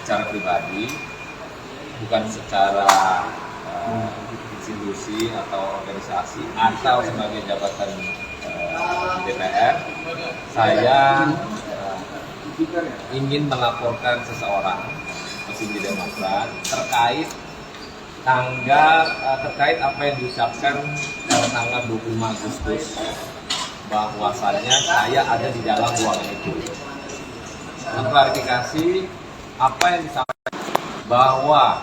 secara pribadi, bukan secara institusi atau organisasi atau sebagai jabatan di DPR, saya ingin melaporkan seseorang petinggi Demokrat terkait apa yang diucapkan pada tanggal 25 Agustus, bahwasannya saya ada di dalam ruangan itu. Mengklarifikasi apa yang disampaikan bahwa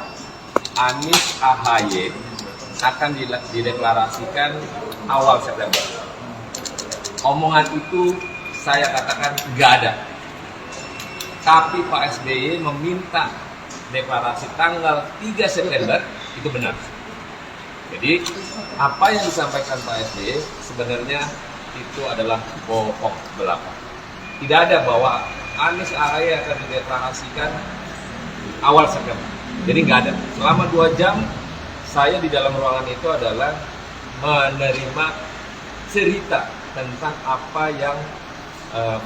Anies AHY akan dideklarasikan awal September. Omongan itu saya katakan nggak ada. Tapi Pak SBY meminta deklarasi tanggal 3 September, itu benar. Jadi apa yang disampaikan Pak SBY sebenarnya itu adalah bohong belaka. Tidak ada bahwa Anies AHY akan dideklarasikan awal September. Jadi nggak ada. Selama 2 jam saya di dalam ruangan itu adalah menerima cerita tentang apa yang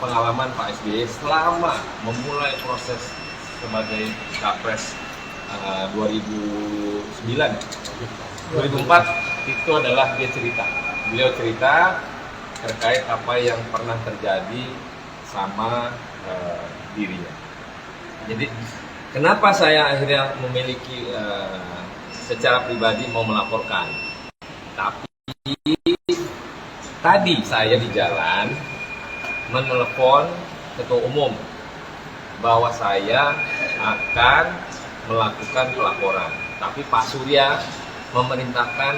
pengalaman Pak SBY selama memulai proses sebagai Capres 2004 itu adalah beliau cerita terkait apa yang pernah terjadi sama dirinya. Jadi kenapa saya akhirnya memiliki secara pribadi mau melaporkan, tapi tadi saya di jalan menelepon ketua umum bahwa saya akan melakukan pelaporan. Tapi Pak Surya memerintahkan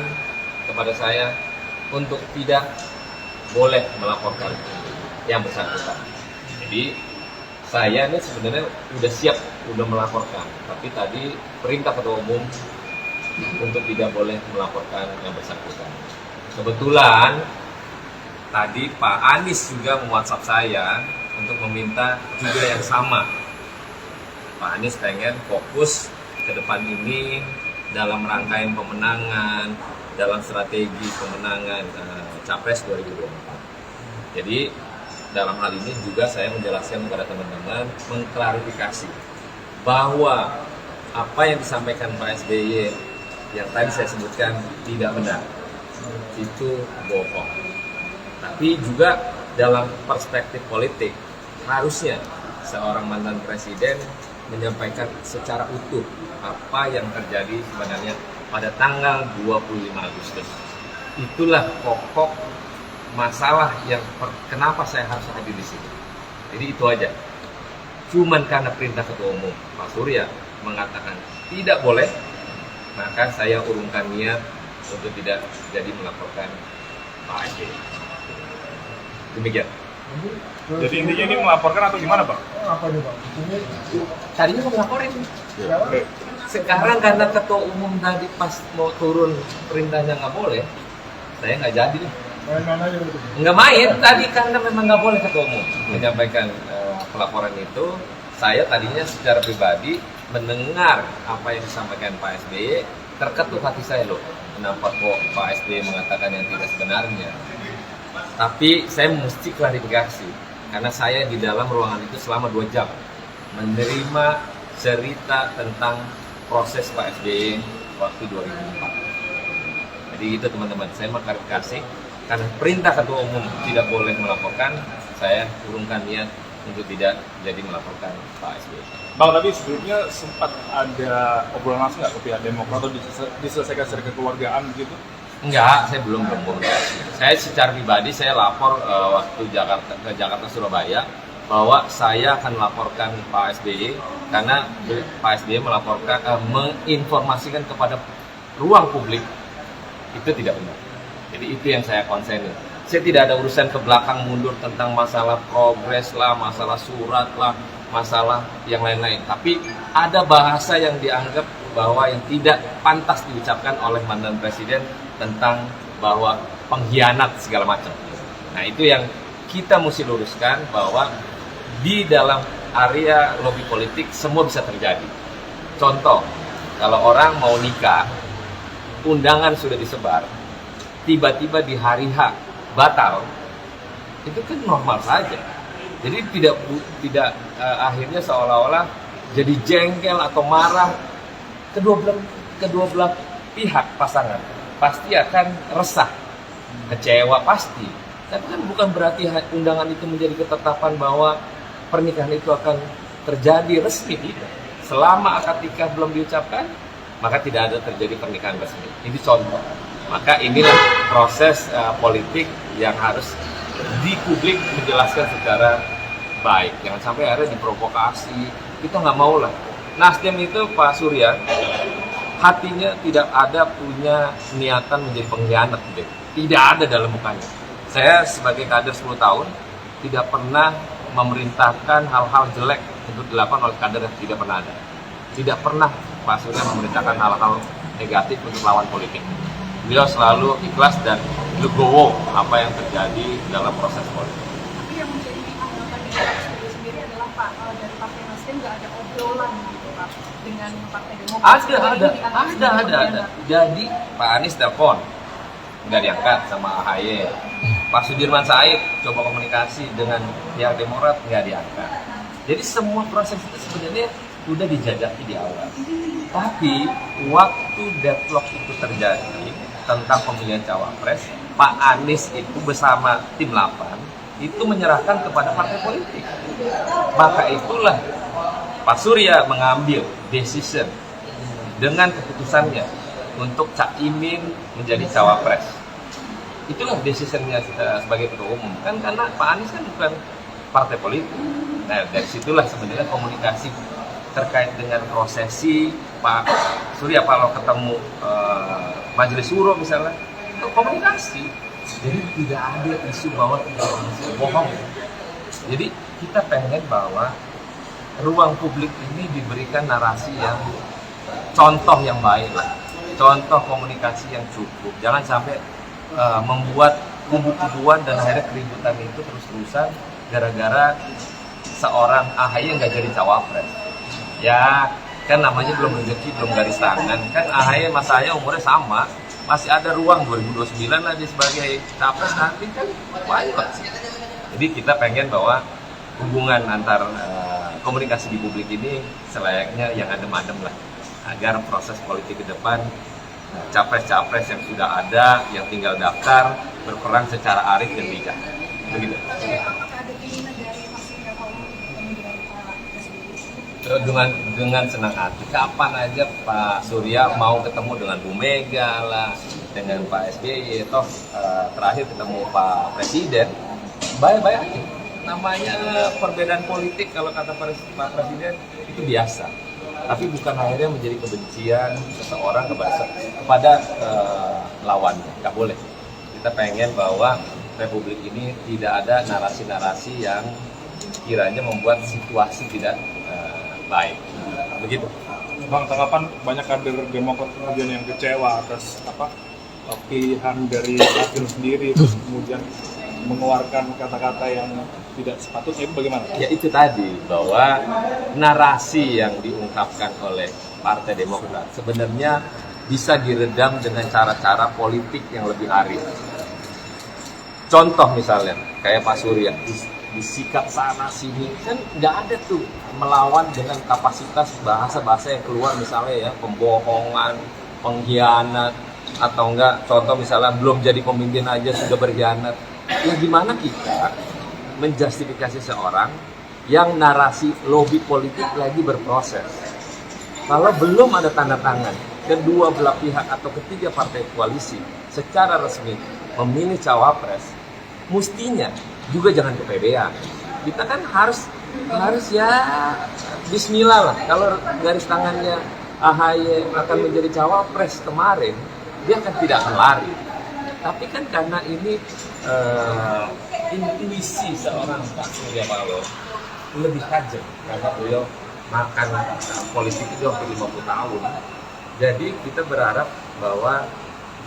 kepada saya untuk tidak boleh melaporkan yang bersangkutan. Jadi saya ini sebenarnya udah siap, udah melaporkan. Tapi tadi perintah ketua umum untuk tidak boleh melaporkan yang bersangkutan. Kebetulan tadi Pak Anies juga me-WhatsApp saya untuk meminta juga yang sama. Pak Anies pengen fokus ke depan ini dalam rangkaian pemenangan, dalam strategi pemenangan Capres 2024. Jadi dalam hal ini juga saya menjelaskan kepada teman-teman, mengklarifikasi bahwa apa yang disampaikan Pak SBY yang tadi saya sebutkan tidak benar. Itu bohong. Tapi juga dalam perspektif politik, harusnya seorang mantan presiden menyampaikan secara utuh apa yang terjadi sebenarnya pada tanggal 25 Agustus. Itulah pokok masalah yang kenapa saya harus hadir di sini. Jadi itu aja. Cuman karena perintah ketua umum Pak Surya mengatakan tidak boleh, maka saya urungkan niat untuk tidak jadi melaporkan Pak SBY. Demikian. Jadi intinya ini melaporkan atau gimana, Pak? Apa nih, Pak? Tadinya mau ngelaporin. Sekarang karena ketua umum tadi pas mau turun perintahnya nggak boleh, saya nggak jadi nih. Main-main aja gitu. Nggak main tadi karena memang nggak boleh ketua umum menyampaikan pelaporan itu. Saya tadinya secara pribadi mendengar apa yang disampaikan Pak SBY, terketuk hati saya loh. Kenapa kok Pak SBY mengatakan yang tidak sebenarnya? Tapi saya mesti klarifikasi karena saya di dalam ruangan itu selama 2 jam menerima cerita tentang proses Pak SBY waktu 2004. Jadi itu teman-teman, saya mau klarifikasi karena perintah ketua umum tidak boleh melaporkan, saya urungkan niat untuk tidak jadi melaporkan Pak SBY. Bang, tapi sebelumnya sempat ada obrolan langsung nggak ke pihak Demokrat atau diselesaikan secara kekeluargaan gitu? Enggak, saya belum komunikasi. Saya secara pribadi saya lapor waktu ke Jakarta Surabaya bahwa saya akan melaporkan Pak SBY karena Pak SBY menginformasikan kepada ruang publik itu tidak benar. Jadi itu yang saya konsen. Saya tidak ada urusan ke belakang mundur tentang masalah progres lah, masalah surat lah, masalah yang lain-lain. Tapi ada bahasa yang dianggap bahwa yang tidak pantas diucapkan oleh mantan presiden tentang bahwa pengkhianat segala macam. Nah itu yang kita mesti luruskan bahwa di dalam area lobby politik semua bisa terjadi. Contoh, kalau orang mau nikah, undangan sudah disebar, tiba-tiba di hari H batal, itu kan normal saja. Jadi tidak akhirnya seolah-olah jadi jengkel atau marah, kedua belah pihak pasangan pasti akan resah, kecewa pasti. Tapi kan bukan berarti undangan itu menjadi ketetapan bahwa pernikahan itu akan terjadi resmi, tidak. Selama akad nikah belum diucapkan, maka tidak ada terjadi pernikahan resmi. Ini contoh. Maka inilah proses politik yang harus di publik menjelaskan secara baik. Jangan sampai akhirnya diprovokasi. Kita nggak mau lah. Nasdem itu Pak Surya hatinya tidak ada punya niatan menjadi pengkhianat. Tidak ada dalam mukanya. Saya sebagai kader 10 tahun tidak pernah memerintahkan hal-hal jelek untuk dilakukan oleh kader yang tidak pernah ada. Tidak pernah Pak Surya memerintahkan hal-hal negatif untuk lawan politik. Beliau selalu ikhlas dan legowo apa yang terjadi dalam proses politik. Tapi yang menjadi anggapan di Pak Surya sendiri adalah Pak, dari Partai Nasdem nggak ada obrolan gitu Pak dengan Partai Demokrat. Ada. Jadi Pak Anies telepon, nggak diangkat sama AHY. Pak Sudirman Said coba komunikasi dengan pihak Demokrat, nggak diangkat. Jadi semua proses itu sebenarnya sudah dijajaki di awal. Tapi waktu deadlock itu terjadi tentang pemilihan cawapres, Pak Anies itu bersama tim 8 itu menyerahkan kepada partai politik. Maka itulah Pak Surya mengambil decision dengan keputusannya untuk Cak Imin menjadi cawapres. Itulah decisionnya sebagai ketua umum. Kan karena Pak Anies kan bukan partai politik. Nah, dari situlah sebenarnya komunikasi terkait dengan prosesi Pak Surya kalau ketemu Majelis Suro misalnya, itu komunikasi. Jadi tidak ada isu bahwa tidak bohong. Jadi kita pengen bahwa ruang publik ini diberikan narasi yang contoh yang baik lah, contoh komunikasi yang cukup. Jangan sampai membuat kubu-kubuan dan akhirnya keributan itu terus-terusan gara-gara seorang AHY nggak jadi cawapres. Ya kan namanya belum rezeki, belum garis tangan. Kan AHY mas saya umurnya sama, masih ada ruang 2029 lah dia sebagai capres nanti kan banyak. Jadi kita pengen bahwa hubungan antar komunikasi di publik ini selayaknya yang adem-adem lah, agar proses politik ke depan capres-capres yang sudah ada, yang tinggal daftar, berperan secara arif dan bijak. Begitu. Apakah ada keinginan dari Mas Surya Paloh bertemu dengan Pak Presiden? Dengan senang hati. Kapan aja Pak Surya mau ketemu dengan Bu Mega lah, dengan Pak SBY, toh terakhir ketemu Pak Presiden, baik-baik aja. Namanya perbedaan politik kalau kata Pak Presiden itu biasa. Tapi bukan akhirnya menjadi kebencian seseorang kepada lawannya. Nggak boleh. Kita pengen bahwa Republik ini tidak ada narasi-narasi yang kiranya membuat situasi tidak baik. Begitu. Bang, tanggapan banyak kader Demokrat kemudian yang kecewa atas pilihan dari Nasdem sendiri, terus kemudian mengeluarkan kata-kata yang tidak sepatutnya, itu bagaimana? Ya itu tadi, bahwa narasi yang diungkapkan oleh Partai Demokrat sebenarnya bisa diredam dengan cara-cara politik yang lebih arif. Contoh misalnya, kayak Pak Surya, disikap sana sini, kan nggak ada tuh melawan dengan kapasitas bahasa-bahasa yang keluar misalnya ya, pembohongan, pengkhianat, atau enggak, contoh misalnya belum jadi pemimpin aja sudah berkhianat. Ya gimana kita menjustifikasi seorang yang narasi lobby politik lagi berproses. Kalau belum ada tanda tangan kedua belah pihak atau ketiga partai koalisi secara resmi memilih cawapres, mestinya juga jangan kepedean. Kita kan harus ya bismillah lah. Kalau garis tangannya AHY akan menjadi cawapres kemarin, dia akan tidak akan lari. Tapi kan karena ini intuisi seorang Pak Surya Paloh lebih tajam karena beliau makan politik itu hampir 50 tahun. Jadi kita berharap bahwa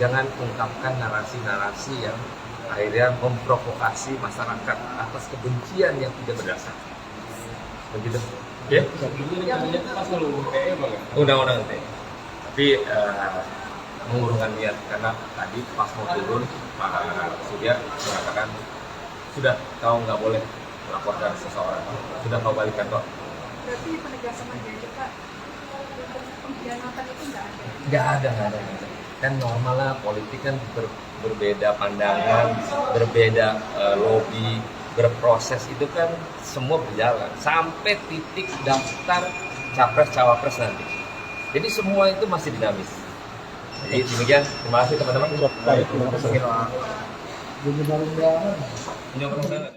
jangan ungkapkan narasi-narasi yang akhirnya memprovokasi masyarakat atas kebencian yang tidak berdasar. Begitu. Oke? Undang-undang ITE. Tapi mengurungkan niat karena tadi pas mau turun Pak Surya mengatakan sudah kau nggak boleh melaporkan seseorang, sudah kau balik kantor. berarti penegasan aja itu Pak, pengkhianatan itu nggak ada. Nggak ada. Kan normal lah, politik kan berbeda pandangan, berbeda lobby, berproses itu kan semua berjalan sampai titik daftar capres cawapres nanti. Jadi semua itu masih dinamis. Jadi demikian, terima kasih teman-teman. Baik, terima kasih. Penyelenggaraan.